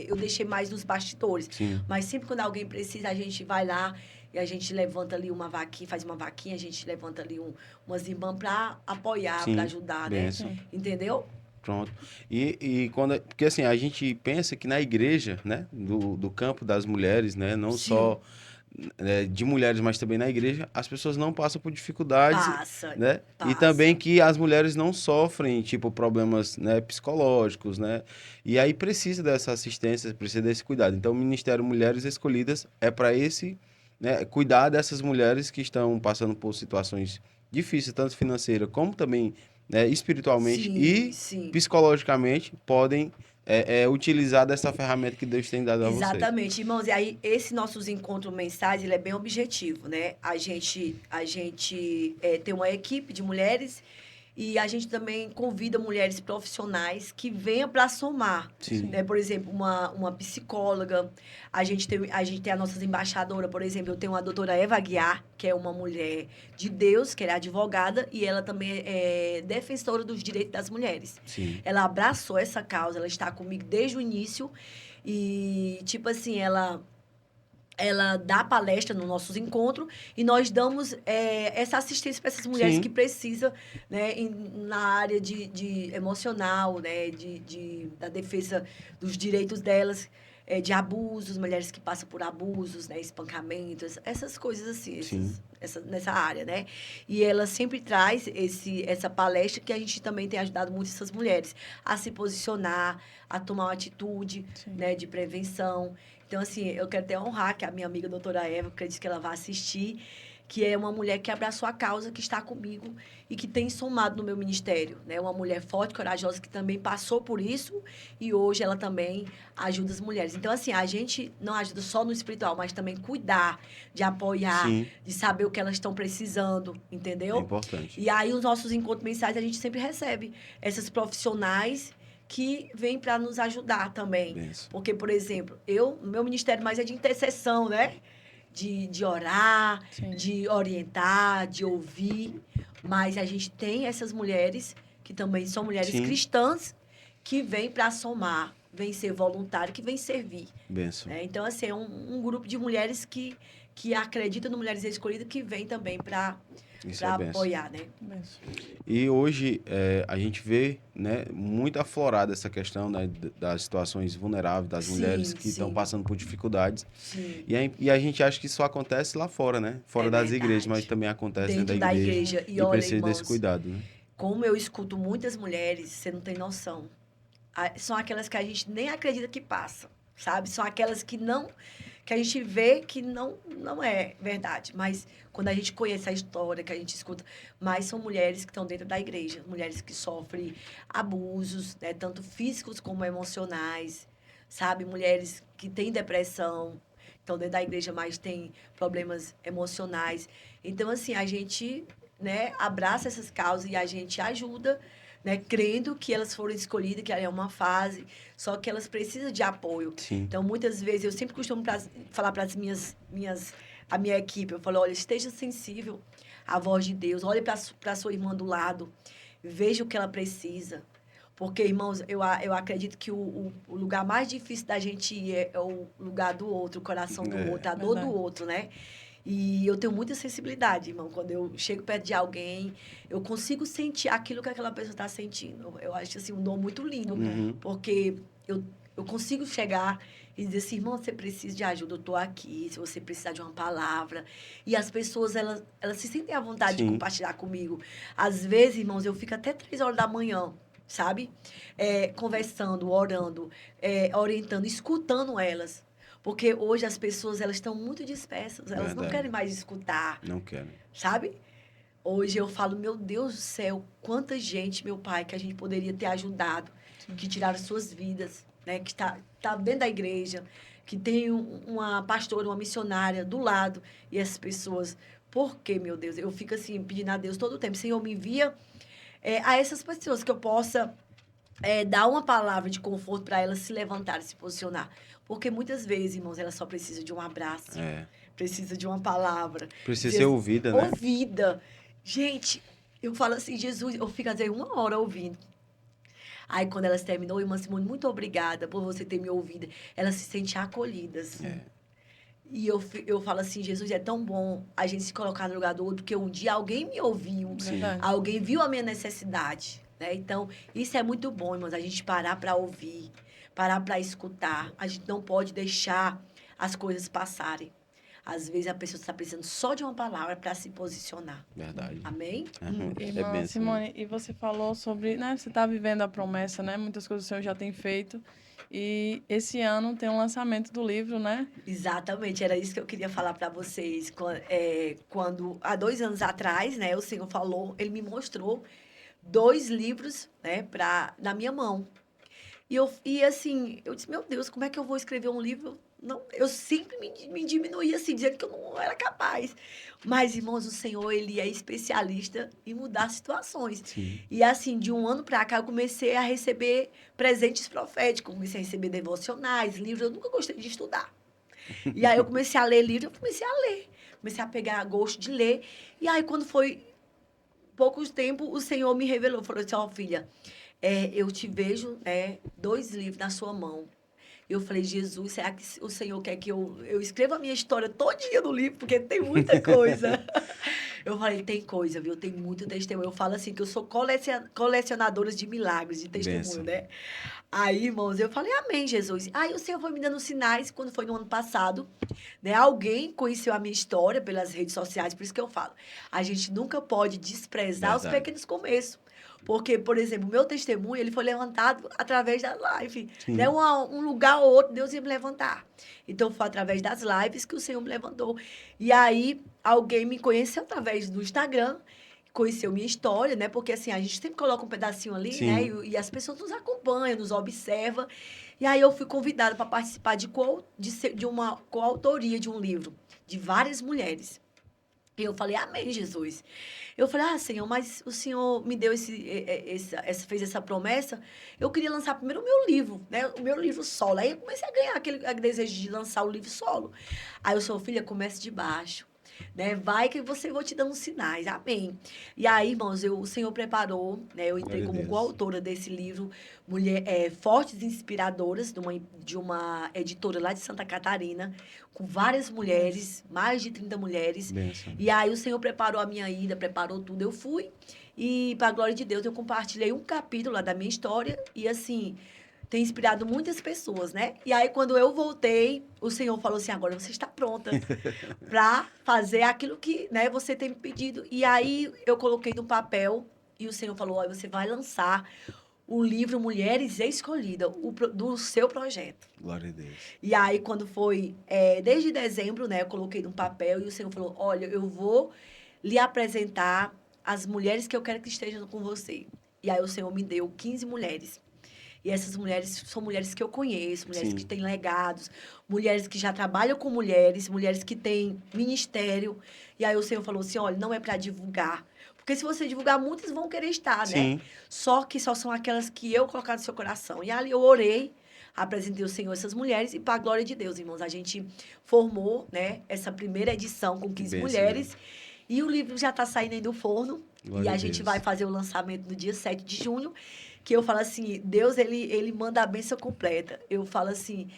Eu deixei mais nos bastidores. Sim. Mas sempre quando alguém precisa, a gente vai lá e a gente levanta ali uma vaquinha, faz uma vaquinha, a gente levanta ali umas IBAN para apoiar, Sim. para ajudar, né? Benção. Entendeu? Pronto. E quando. Porque assim, a gente pensa que na igreja, né? Do campo das mulheres, né? Não Sim. só de mulheres, mas também na igreja, as pessoas não passam por dificuldades, Passa, né? passa. E também que as mulheres não sofrem, tipo, problemas, né, psicológicos, né? E aí precisa dessa assistência, precisa desse cuidado. Então, o Ministério Mulheres Escolhidas é para esse, né, cuidar dessas mulheres que estão passando por situações difíceis, tanto financeira como também, né, espiritualmente Sim, e sim. psicologicamente, podem utilizar dessa ferramenta que Deus tem dado a vocês. Exatamente, irmãos. E aí, esse nossos encontros mensais, ele é bem objetivo, né? A gente tem uma equipe de mulheres e a gente também convida mulheres profissionais que venham para somar. Sim. Né? Por exemplo, uma psicóloga. A gente tem as nossas embaixadoras, por exemplo, eu tenho a doutora Eva Aguiar, que é uma mulher de Deus, que ela é advogada, e ela também é defensora dos direitos das mulheres. Sim. Ela abraçou essa causa, ela está comigo desde o início. E, tipo assim, ela dá palestra nos nossos encontros e nós damos essa assistência para essas mulheres Sim. que precisam, né, na área de emocional, né, da defesa dos direitos delas, de abusos, mulheres que passam por abusos, né, espancamentos, essas coisas assim, Sim. nessa área, né? E ela sempre traz essa palestra que a gente também tem ajudado muito essas mulheres a se posicionar, a tomar uma atitude, Sim. né, de prevenção. Então, assim, eu quero até honrar que a minha amiga doutora Eva, que disse que ela vai assistir, que é uma mulher que abraçou a causa, que está comigo e que tem somado no meu ministério, né? Uma mulher forte, corajosa, que também passou por isso e hoje ela também ajuda as mulheres. Então, assim, a gente não ajuda só no espiritual, mas também cuidar, de apoiar, Sim. de saber o que elas estão precisando, É entendeu? importante. E aí, os nossos encontros mensais, a gente sempre recebe essas profissionais que vêm para nos ajudar também. Benção. Porque, por exemplo, meu ministério mais é de intercessão, né? De orar, Sim. de orientar, de ouvir. Mas a gente tem essas mulheres, que também são mulheres Sim. cristãs, que vêm para somar, vêm ser voluntário, que vêm servir. Benção. Né? Então, assim, é um grupo de mulheres que acreditam no Mulheres Escolhidas, que vem também para Isso é benção. apoiar, né? Benção. E hoje a gente vê, né, muito aflorada essa questão, né, das situações vulneráveis das Sim, mulheres que sim. estão passando por dificuldades. Sim. E a gente acha que isso acontece lá fora, né? Fora É das verdade. igrejas, mas também acontece Dentro da igreja. E E olha, precisa irmãos, desse cuidado, né? como eu escuto muitas mulheres, você não tem noção. São aquelas que a gente nem acredita que passa, sabe? São aquelas que a gente vê que não é verdade. Mas quando a gente conhece a história, que a gente escuta, mas são mulheres que estão dentro da igreja, mulheres que sofrem abusos, né? Tanto físicos como emocionais, sabe? Mulheres que têm depressão, estão dentro da igreja, mas têm problemas emocionais. Então, assim, a gente, né, abraça essas causas e a gente ajuda, né, crendo que elas foram escolhidas, que é uma fase, só que elas precisam de apoio. Sim. Então, muitas vezes, eu sempre costumo falar para a minha equipe, eu falo, olha, esteja sensível à voz de Deus, olhe para a sua irmã do lado, veja o que ela precisa. Porque, irmãos, eu acredito que o lugar mais difícil da gente ir é o lugar do outro, o coração do outro, a dor Verdade. do outro, né? E eu tenho muita sensibilidade, irmão. Quando eu chego perto de alguém, eu consigo sentir aquilo que aquela pessoa está sentindo. Eu acho, assim, um dom muito lindo. Uhum. Porque eu consigo chegar e dizer assim, irmão, você precisa de ajuda, eu estou aqui, se você precisar de uma palavra. E as pessoas, elas se sentem à vontade Sim. de compartilhar comigo. Às vezes, irmãos, eu fico até 3 horas da manhã, sabe? Conversando, orando, orientando, escutando elas. Porque hoje as pessoas, elas estão muito dispersas, elas não Verdade. querem mais escutar, Não quero. sabe? Hoje eu falo, meu Deus do céu, quanta gente, meu pai, que a gente poderia ter ajudado, que tiraram suas vidas, né? Que tá dentro da igreja, que tem uma pastora, uma missionária do lado, e essas pessoas, por que, meu Deus? Eu fico assim, pedindo a Deus todo o tempo, Senhor, me envia a essas pessoas que eu possa dar uma palavra de conforto para elas se levantarem, se posicionar. Porque muitas vezes, irmãos, ela só precisa de um abraço, precisa de uma palavra. Precisa ser ouvida, né? Ouvida. Gente, eu falo assim, Jesus, eu fico às vezes 1 hora ouvindo. Aí, quando elas terminou, irmã Simone, muito obrigada por você ter me ouvido. Elas se sentem acolhidas. E eu falo assim, Jesus, é tão bom a gente se colocar no lugar do outro, porque um dia alguém me ouviu, alguém viu a minha necessidade, né? Então, isso é muito bom, irmãos, a gente parar para ouvir, parar para escutar. A gente não pode deixar as coisas passarem. Às vezes, a pessoa está precisando só de uma palavra para se posicionar. Verdade. Amém? Irmã bênção, Simone, e você falou sobre, né, você está vivendo a promessa, né? Muitas coisas o Senhor já tem feito. E esse ano tem um lançamento do livro, né? Exatamente, era isso que eu queria falar para vocês. Quando, há 2 anos atrás, né, o Senhor falou, ele me mostrou 2 livros, né, na minha mão. E assim, eu disse, meu Deus, como é que eu vou escrever um livro? Não, eu sempre me diminuía assim, dizendo que eu não era capaz. Mas, irmãos, o Senhor, ele é especialista em mudar situações. Sim. E assim, de um ano para cá, eu comecei a receber presentes proféticos, comecei a receber devocionais, livros, eu nunca gostei de estudar. E aí eu comecei a ler livros, eu comecei a ler. Comecei a pegar gosto de ler. E aí, quando foi pouco tempo, o Senhor me revelou, falou assim, ó, filha, eu te vejo, 2 livros na sua mão. Eu falei, Jesus, será que o Senhor quer que eu escreva a minha história todinha no livro? Porque tem muita coisa. Eu falei, tem coisa, viu? Tem muito testemunho. Eu falo assim, que eu sou colecionadora de milagres, de testemunho, Benção. né? Aí, irmãos, eu falei, amém, Jesus. Aí o Senhor foi me dando sinais, quando foi no ano passado, né? Alguém conheceu a minha história pelas redes sociais, por isso que eu falo. A gente nunca pode desprezar os Verdade. pequenos começos. Porque, por exemplo, o meu testemunho, ele foi levantado através da live. Né? Um lugar ou outro, Deus ia me levantar. Então, foi através das lives que o Senhor me levantou. E aí, alguém me conheceu através do Instagram, conheceu minha história, né? Porque, assim, a gente sempre coloca um pedacinho ali, Sim. né? E as pessoas nos acompanham, nos observam. E aí, eu fui convidada para participar de uma coautoria de um livro, de várias mulheres. E eu falei, amém, Jesus. Eu falei, Senhor, mas o Senhor me deu fez essa promessa. Eu queria lançar primeiro o meu livro, né? O meu livro solo. Aí eu comecei a ganhar aquele desejo de lançar o livro solo. Aí eu sou, filha, comece de baixo. Né? Vai que você vou te dando sinais. Amém. E aí, irmãos, o Senhor preparou, né? Eu entrei Glória a como Deus. coautora desse livro, Fortes e Inspiradoras, de uma editora lá de Santa Catarina, com várias mulheres, mais de 30 mulheres. Benção. E aí o Senhor preparou a minha ida, preparou tudo. Eu fui e, para a glória de Deus, eu compartilhei um capítulo lá da minha história e, assim, tem inspirado muitas pessoas, né? E aí, quando eu voltei, o Senhor falou assim, agora você está pronta para fazer aquilo que, né, você tem me pedido. E aí, eu coloquei no papel e o Senhor falou, olha, você vai lançar o livro Mulheres Escolhidas, do seu projeto. Glória a Deus. E aí, quando foi, desde dezembro, né, eu coloquei no papel e o Senhor falou, olha, eu vou lhe apresentar as mulheres que eu quero que estejam com você. E aí, o Senhor me deu 15 mulheres. E essas mulheres são mulheres que eu conheço, mulheres Sim. que têm legados, mulheres que já trabalham com mulheres, mulheres que têm ministério. E aí, o Senhor falou assim, olha, não é para divulgar. Porque se você divulgar, muitas vão querer estar, Sim. né? Só que só são aquelas que eu colocar no seu coração. E ali eu orei, apresentei ao Senhor essas mulheres e, para a glória de Deus, irmãos, a gente formou, né, essa primeira edição com 15 Benção, mulheres. Deus. E o livro já está saindo aí do forno. Glória e a a gente Deus. vai fazer o lançamento no dia 7 de junho. Que eu falo assim, Deus, ele manda a bênção completa. Eu falo assim,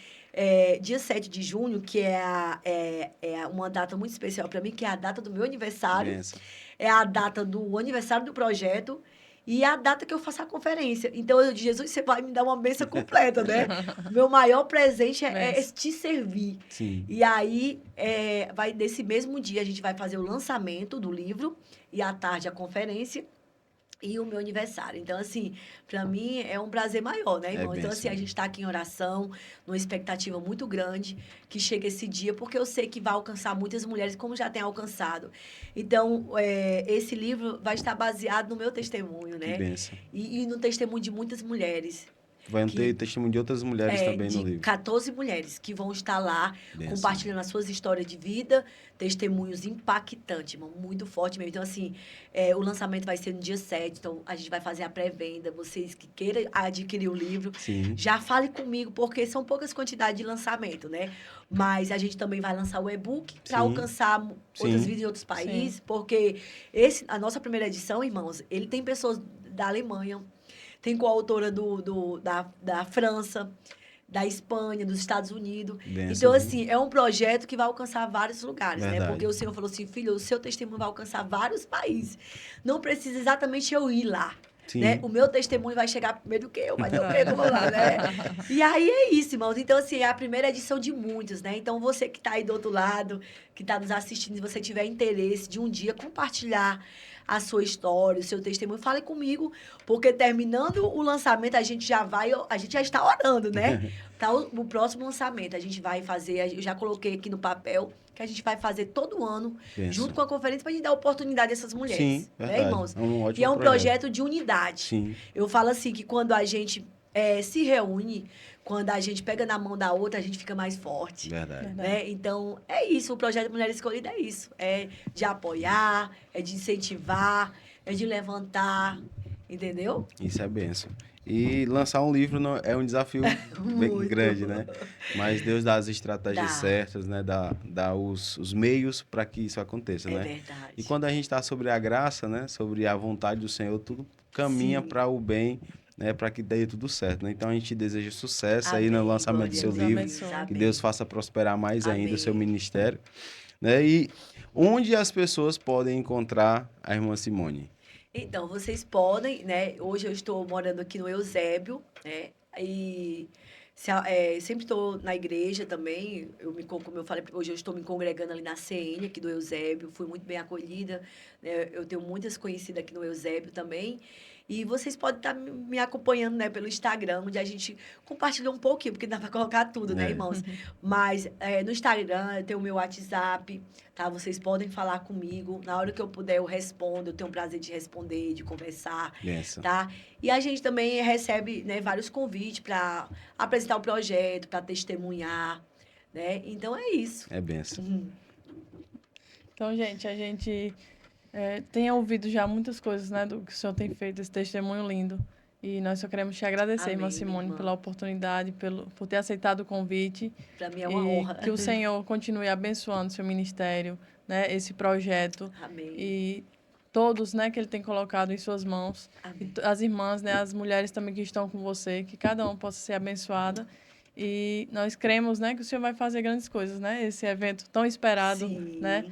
dia 7 de junho, que é uma data muito especial para mim, que é a data do meu aniversário. Benção. É a data do aniversário do projeto e é a data que eu faço a conferência. Então, eu disse, Jesus, você vai me dar uma bênção completa, né? O meu maior presente é te servir. Sim. E aí, nesse mesmo dia, a gente vai fazer o lançamento do livro e à tarde a conferência e o meu aniversário. Então, assim, para mim é um prazer maior, né, irmão? Então, assim, a gente está aqui em oração, numa expectativa muito grande que chegue esse dia, porque eu sei que vai alcançar muitas mulheres, como já tem alcançado. Então, esse livro vai estar baseado no meu testemunho, Que né? benção. E no testemunho de muitas mulheres. Vai ter testemunho de outras mulheres também no de livro. 14 mulheres que vão estar lá compartilhando as suas histórias de vida, testemunhos impactantes, irmão, muito forte mesmo. Então, assim, o lançamento vai ser no dia 7, então a gente vai fazer a pré-venda. Vocês que queiram adquirir o livro, Sim. já fale comigo, porque são poucas quantidades de lançamento, né? Mas a gente também vai lançar o e-book para alcançar outras vidas em outros países, porque a nossa primeira edição, irmãos, ele tem pessoas da Alemanha, tem coautora da França, da Espanha, dos Estados Unidos. Então, assim, é um projeto que vai alcançar vários lugares, né? Porque o Senhor falou assim, filho, o seu testemunho vai alcançar vários países. Não precisa exatamente eu ir lá. Né? O meu testemunho vai chegar primeiro do que eu, mas eu mesmo vou lá, né? E aí é isso, irmãos. Então, assim, é a primeira edição de muitos, né? Então, você que está aí do outro lado, que está nos assistindo, se você tiver interesse de um dia compartilhar a sua história, o seu testemunho, fale comigo, porque terminando o lançamento, a gente já está orando, né? Para o próximo lançamento, a gente vai fazer, eu já coloquei aqui no papel, que a gente vai fazer todo ano, junto com a conferência, para a gente dar oportunidade a essas mulheres. Sim, né, irmãos? E é um projeto de unidade. Sim. Eu falo assim, que quando a gente se reúne, quando a gente pega na mão da outra, a gente fica mais forte. Verdade. Né? Então, é isso. O projeto Mulher Escolhida é isso. É de apoiar, é de incentivar, é de levantar. Entendeu? Isso é bênção. E lançar um livro é um desafio bem grande, né? Mas Deus dá as estratégias certas, né? Dá os meios para que isso aconteça, né? É verdade. E quando a gente está sobre a graça, né? Sobre a vontade do Senhor, tudo caminha para o bem, né? Para que dê tudo certo, né? Então a gente deseja sucesso aí no lançamento do seu livro. Que Deus faça prosperar mais ainda o seu ministério, né? E onde as pessoas podem encontrar a irmã Simone? Então, vocês podem, né? Hoje eu estou morando aqui no Eusébio, né? E sempre estou na igreja também. Como eu falei, hoje eu estou me congregando ali na CN, aqui do Eusébio. Fui muito bem acolhida, né? Eu tenho muitas conhecidas aqui no Eusébio também. E vocês podem estar me acompanhando, né, pelo Instagram, onde a gente compartilha um pouquinho, porque dá para colocar tudo, né, irmãos? Mas no Instagram eu tenho o meu WhatsApp, tá? Vocês podem falar comigo. Na hora que eu puder, eu respondo. Eu tenho o prazer de responder, de conversar, tá? E a gente também recebe, né, vários convites para apresentar o projeto, para testemunhar, né? Então, é isso. É benção. Então, gente, a gente tem ouvido já muitas coisas, né, do que o senhor tem feito, esse testemunho lindo. E nós só queremos te agradecer, irmã Simone, pela oportunidade, por ter aceitado o convite. Para mim é uma honra. Que o Senhor continue abençoando o seu ministério, né, esse projeto. Amém. E todos, né, que Ele tem colocado em suas mãos. Amém. E as irmãs, né, as mulheres também que estão com você, que cada uma possa ser abençoada. E nós cremos, né, que o Senhor vai fazer grandes coisas, né? Esse evento tão esperado, né?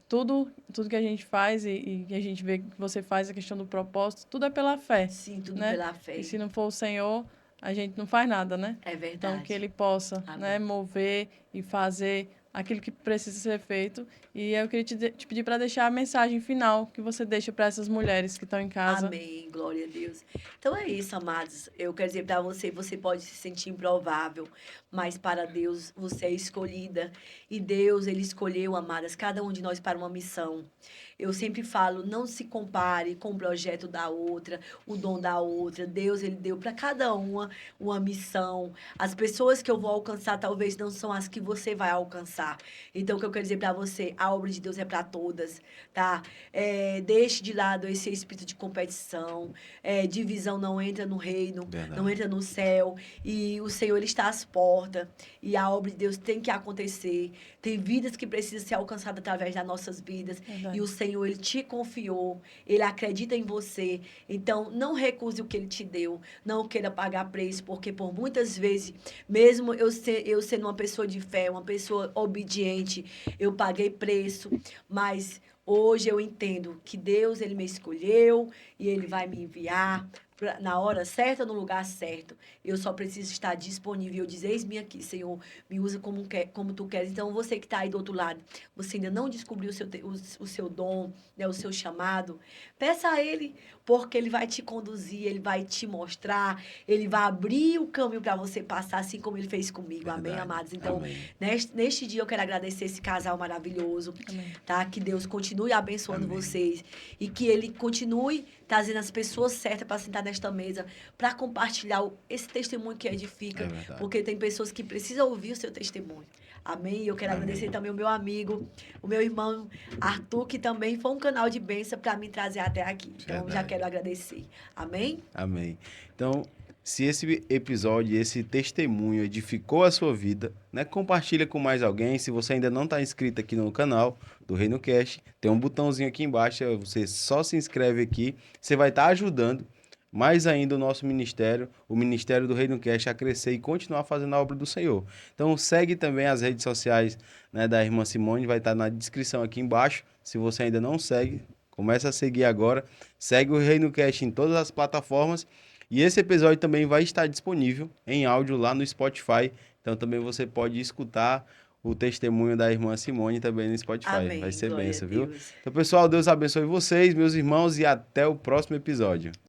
Tudo que a gente faz e que a gente vê que você faz, a questão do propósito, tudo é pela fé. Sim, tudo né? pela fé. E se não for o Senhor, a gente não faz nada, né? É verdade. Então, que Ele possa, né, mover e fazer aquilo que precisa ser feito. E eu queria te pedir para deixar a mensagem final que você deixa para essas mulheres que estão em casa. Amém, glória a Deus. Então é isso, amados. Eu quero dizer para você, você pode se sentir improvável, mas para Deus você é escolhida. E Deus, Ele escolheu, amadas, cada um de nós para uma missão. Eu sempre falo, não se compare com o projeto da outra, o dom da outra. Deus, Ele deu para cada uma missão. As pessoas que eu vou alcançar talvez não são as que você vai alcançar. Então, o que eu quero dizer para você, a obra de Deus é para todas, tá? Deixe de lado esse espírito de competição. Divisão não entra no reino, não entra no céu. E o Senhor, Ele está às portas. E a obra de Deus tem que acontecer. Tem vidas que precisam ser alcançadas através das nossas vidas. Verdade. E o Senhor, Ele te confiou. Ele acredita em você. Então, não recuse o que Ele te deu. Não queira pagar preço, porque por muitas vezes, mesmo eu sendo uma pessoa de fé, uma pessoa obediente, eu paguei preço, mas hoje eu entendo que Deus, Ele me escolheu e Ele vai me enviar na hora certa, no lugar certo. Eu só preciso estar disponível. Eu dizer, eis-me aqui, Senhor, me usa como Tu queres. Então, você que está aí do outro lado, você ainda não descobriu o seu dom, né, o seu chamado, peça a Ele, porque Ele vai te conduzir, Ele vai te mostrar, Ele vai abrir o caminho para você passar, assim como Ele fez comigo. Verdade. Amém, amados? Então, Amém. Neste dia eu quero agradecer esse casal maravilhoso, tá? Que Deus continue abençoando vocês e que Ele continue trazendo as pessoas certas para sentar nesta mesa para compartilhar esse testemunho que edifica, É verdade. porque tem pessoas que precisam ouvir o seu testemunho. Amém? E eu quero Amém. agradecer também o meu amigo, o meu irmão Arthur, que também foi um canal de bênção para me trazer até aqui. Então, já Verdade. quero agradecer. Amém? Amém. Então, se esse episódio, esse testemunho edificou a sua vida, né, compartilha com mais alguém. Se você ainda não está inscrito aqui no canal do Reino Cast, tem um botãozinho aqui embaixo, você só se inscreve aqui, você vai estar ajudando mais ainda o nosso ministério, o Ministério do Reino Cast, a crescer e continuar fazendo a obra do Senhor. Então, segue também as redes sociais, né, da irmã Simone, vai estar na descrição aqui embaixo. Se você ainda não segue, começa a seguir agora. Segue o Reino Cast em todas as plataformas. E esse episódio também vai estar disponível em áudio lá no Spotify. Então também você pode escutar o testemunho da irmã Simone também no Spotify. Amém. Vai ser Glória a bênção, viu? Deus. Então, pessoal, Deus abençoe vocês, meus irmãos, e até o próximo episódio.